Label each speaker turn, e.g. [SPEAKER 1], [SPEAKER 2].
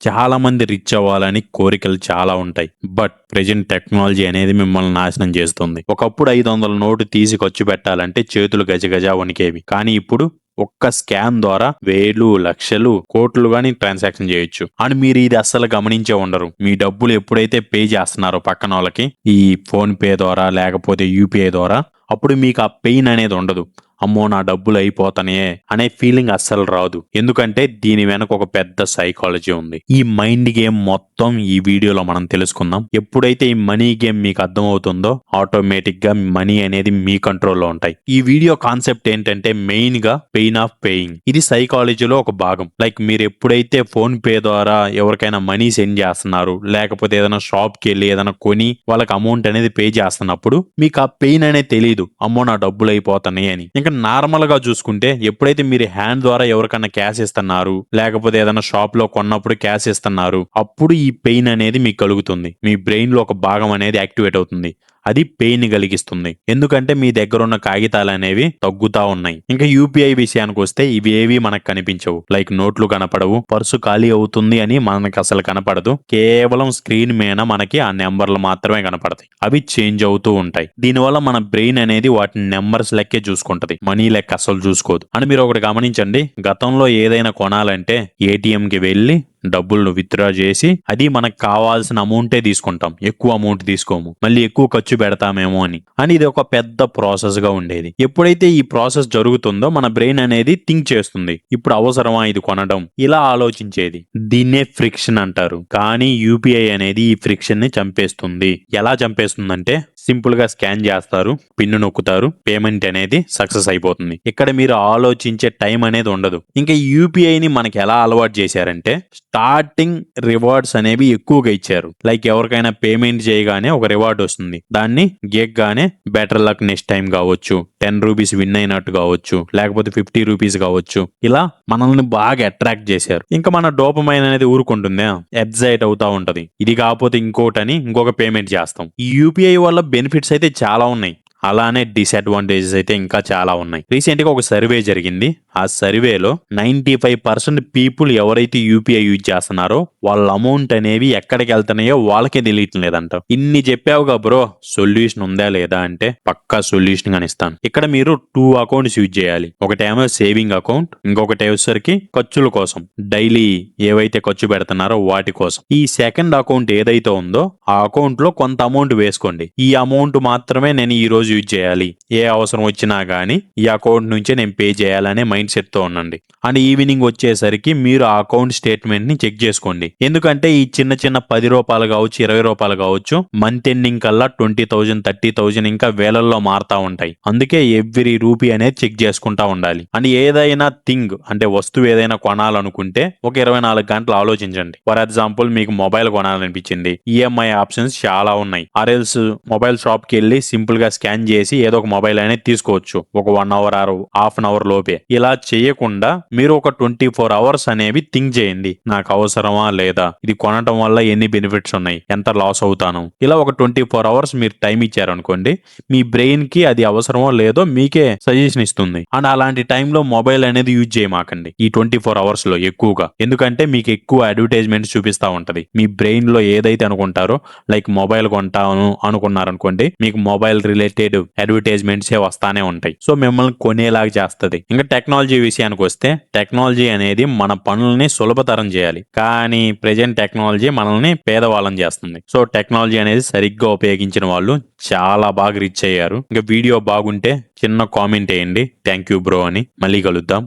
[SPEAKER 1] చాలా మంది రిచ్ అవ్వాలని కోరికలు చాలా ఉంటాయి. బట్ ప్రెజెంట్ టెక్నాలజీ అనేది మిమ్మల్ని నాశనం చేస్తుంది. ఒకప్పుడు 500 నోటు తీసి ఖర్చు పెట్టాలంటే చేతులు గజగజ వణికేవి. కానీ ఇప్పుడు ఒక్క స్కామ్ ద్వారా వేలు, లక్షలు, కోట్లు గాని ట్రాన్సాక్షన్ చేయొచ్చు. అండ్ మీరు ఇది అస్సలు గమనించే ఉండరు. మీ డబ్బులు ఎప్పుడైతే పే చేస్తున్నారో పక్కన వాళ్ళకి ఈ ఫోన్ పే ద్వారా లేకపోతే యూపీఐ ద్వారా, అప్పుడు మీకు ఆ పెయిన్ అనేది ఉండదు. అమ్మో నా డబ్బులు అయిపోతానే అనే ఫీలింగ్ అస్సలు రాదు. ఎందుకంటే దీని వెనక ఒక పెద్ద సైకాలజీ ఉంది. ఈ మైండ్ గేమ్ మొత్తం ఈ వీడియోలో మనం తెలుసుకుందాం. ఎప్పుడైతే ఈ మనీ గేమ్ మీకు అర్థమవుతుందో ఆటోమేటిక్ గా మనీ అనేది మీ కంట్రోల్లో ఉంటాయి. ఈ వీడియో కాన్సెప్ట్ ఏంటంటే మెయిన్ గా పెయిన్ ఆఫ్ పేయింగ్. ఇది సైకాలజీలో ఒక భాగం. లైక్ మీరు ఎప్పుడైతే ఫోన్ పే ద్వారా ఎవరికైనా మనీ సెండ్ చేస్తున్నారు, లేకపోతే ఏదైనా షాప్ కి వెళ్ళి ఏదైనా కొని వాళ్ళకి అమౌంట్ అనేది పే చేస్తున్నప్పుడు మీకు ఆ పెయిన్ అనేది తెలియదు. అమ్మో నా డబ్బులు అయిపోతాయి అని. ఇంకా నార్మల్ గా చూసుకుంటే ఎప్పుడైతే మీరు హ్యాండ్ ద్వారా ఎవరికైనా క్యాష్ ఇస్తున్నారు, లేకపోతే ఏదైనా షాప్ లో కొన్నప్పుడు క్యాష్ ఇస్తున్నారు, అప్పుడు ఈ పెయిన్ అనేది మీకు కలుగుతుంది. మీ బ్రెయిన్ లో ఒక భాగం అనేది యాక్టివేట్ అవుతుంది. అది పెయిన్ కలిగిస్తుంది. ఎందుకంటే మీ దగ్గర ఉన్న కాగితాలు అనేవి తగ్గుతా ఉన్నాయి. ఇంకా యూపీఐ విషయానికి వస్తే ఇవి ఏవి మనకు కనిపించవు. లైక్ నోట్లు కనపడవు, పర్సు ఖాళీ అవుతుంది అని మనకి అసలు కనపడదు. కేవలం స్క్రీన్ మీద మనకి ఆ నెంబర్లు మాత్రమే కనపడతాయి. అవి చేంజ్ అవుతూ ఉంటాయి. దీనివల్ల మన బ్రెయిన్ అనేది వాటిని నెంబర్స్ లెక్కే చూసుకుంటది, మనీ లెక్క అసలు చూసుకోదు. అని మీరు ఒకటి గమనించండి, గతంలో ఏదైనా కొనాలంటే ఏటీఎం కి వెళ్ళి డబ్బులను విత్డ్రా చేసి అది మనకు కావాల్సిన అమౌంటే తీసుకుంటాం, ఎక్కువ అమౌంట్ తీసుకోము, మళ్ళీ ఎక్కువ ఖర్చు పెడతామేమో అని ఇది ఒక పెద్ద ప్రాసెస్ గా ఉండేది. ఎప్పుడైతే ఈ ప్రాసెస్ జరుగుతుందో మన బ్రెయిన్ అనేది థింక్ చేస్తుంది, ఇప్పుడు అవసరమా ఇది కొనడం, ఇలా ఆలోచించేది. దీన్నే ఫ్రిక్షన్ అంటారు. కానీ యూపీఐ అనేది ఈ ఫ్రిక్షన్ ని చంపేస్తుంది. ఎలా చంపేస్తుందంటే సింపుల్ గా స్కాన్ చేస్తారు, పిన్ను నొక్కుతారు, పేమెంట్ అనేది సక్సెస్ అయిపోతుంది. ఇక్కడ మీరు ఆలోచించే టైం అనేది ఉండదు. ఇంకా యూపీఐని మనకి ఎలా అలవాటు చేశారంటే స్టార్టింగ్ రివార్డ్స్ అనేవి ఎక్కువగా ఇచ్చారు. లైక్ ఎవరికైనా పేమెంట్ చేయగానే ఒక రివార్డ్ వస్తుంది, దాన్ని గేక్గానే బెటర్ లక్ నెక్స్ట్ టైం కావచ్చు, 10 రూపీస్ విన్ అయినట్టు కావచ్చు, లేకపోతే 50 రూపీస్ కావచ్చు. ఇలా మనల్ని బాగా అట్రాక్ట్ చేశారు. ఇంకా మన డోపమైన్ అనేది ఊరుకుంటుందా, ఎగ్జైట్ అవుతా ఉంటది. ఇది కాకపోతే ఇంకోటని ఇంకొక పేమెంట్ చేస్తాం. ఈ యూపీఐ వల్ల బెనిఫిట్స్ అయితే చాలా ఉన్నాయి, అలానే డిసడ్వాంటేజెస్ అయితే ఇంకా చాలా ఉన్నాయి. రీసెంట్ గా ఒక సర్వే జరిగింది. ఆ సర్వేలో 95% పీపుల్ ఎవరైతే యూపీఐ యూజ్ చేస్తున్నారో వాళ్ళ అమౌంట్ అనేవి ఎక్కడికి వెళ్తున్నాయో వాళ్ళకే తెలియటం లేదంట. ఇన్ని చెప్పావుగా బ్రో, సొల్యూషన్ ఉందా లేదా అంటే పక్కా సొల్యూషన్ గా ఇస్తాను. ఇక్కడ మీరు 2 అకౌంట్స్ యూజ్ చేయాలి. ఒకటేమో సేవింగ్ అకౌంట్, ఇంకొకటి వచ్చేసరికి ఖర్చుల కోసం, డైలీ ఏవైతే ఖర్చు పెడుతున్నారో వాటి కోసం. ఈ సెకండ్ అకౌంట్ ఏదైతే ఉందో ఆ అకౌంట్ లో కొంత అమౌంట్ వేసుకోండి. ఈ అమౌంట్ మాత్రమే నేను ఈ రోజు యూజ్ చేయాలి, ఏ అవసరం వచ్చినా గానీ ఈ అకౌంట్ నుంచే నేను పే చేయాలనే మైండ్ సెట్ తో ఉండండి. అండ్ ఈవినింగ్ వచ్చేసరికి మీరు ఆ అకౌంట్ స్టేట్మెంట్ ని చెక్ చేసుకోండి. ఎందుకంటే ఈ చిన్న చిన్న 10 రూపాయలు కావచ్చు, 20 రూపాయలు కావచ్చు, మంత్ ఎండింగ్ కల్లా 20,000 30,000 ఇంకా వేలల్లో మారుతా ఉంటాయి. అందుకే ఎవ్రీ రూపీ అనేది చెక్ చేసుకుంటా ఉండాలి. అండ్ ఏదైనా థింగ్ అంటే వస్తువు ఏదైనా కొనాలనుకుంటే ఒక 24 గంటలు ఆలోచించండి. ఫర్ ఎగ్జాంపుల్ మీకు మొబైల్ కొనాలనిపించింది, ఈఎంఐ ఆప్షన్స్ చాలా ఉన్నాయి. ఆర్ఎల్స్ మొబైల్ షాప్ కి వెళ్ళి సింపుల్ గా స్కాన్ చేసి ఏదో ఒక మొబైల్ అనేది తీసుకోవచ్చు ఒక 1 hour or half an hour లోపే. ఇలా చేయకుండా మీరు ఒక 24 అవర్స్ అనేవి థింక్ చేయండి, నాకు అవసరమా లేదా, ఇది కొనటం వల్ల ఎన్ని బెనిఫిట్స్ ఉన్నాయి, ఎంత లాస్ అవుతాను. ఇలా ఒక 24 అవర్స్ మీరు టైం ఇచ్చారనుకోండి, మీ బ్రెయిన్ కి అది అవసరమో లేదో మీకే సజెషన్ ఇస్తుంది. అండ్ అలాంటి టైంలో మొబైల్ అనేది యూజ్ చేయమాకండి ఈ 24 అవర్స్ లో ఎక్కువగా. ఎందుకంటే మీకు ఎక్కువ అడ్వర్టైజ్మెంట్ చూపిస్తా ఉంటది. మీ బ్రెయిన్ లో ఏదైతే అనుకుంటారో, లైక్ మొబైల్ కొంటాను అనుకున్నారనుకోండి, మీకు మొబైల్ రిలేటెడ్ అడ్వర్టైజ్మెంట్స్ వస్తానే ఉంటాయి. సో మిమ్మల్ని కొనేలాగా చేస్తుంది. ఇంకా టెక్నాలజీ విషయానికి వస్తే టెక్నాలజీ అనేది మన పనుల్ని సులభతరం చేయాలి, కానీ ప్రెజెంట్ టెక్నాలజీ మనల్ని పేదవాళ్ళని చేస్తుంది. సో టెక్నాలజీ అనేది సరిగ్గా ఉపయోగించిన వాళ్ళు చాలా బాగా రీచ్ అయ్యారు. ఇంకా వీడియో బాగుంటే చిన్న కామెంట్ వేయండి, థ్యాంక్ యూ బ్రో అని. మళ్ళీ కలుద్దాం.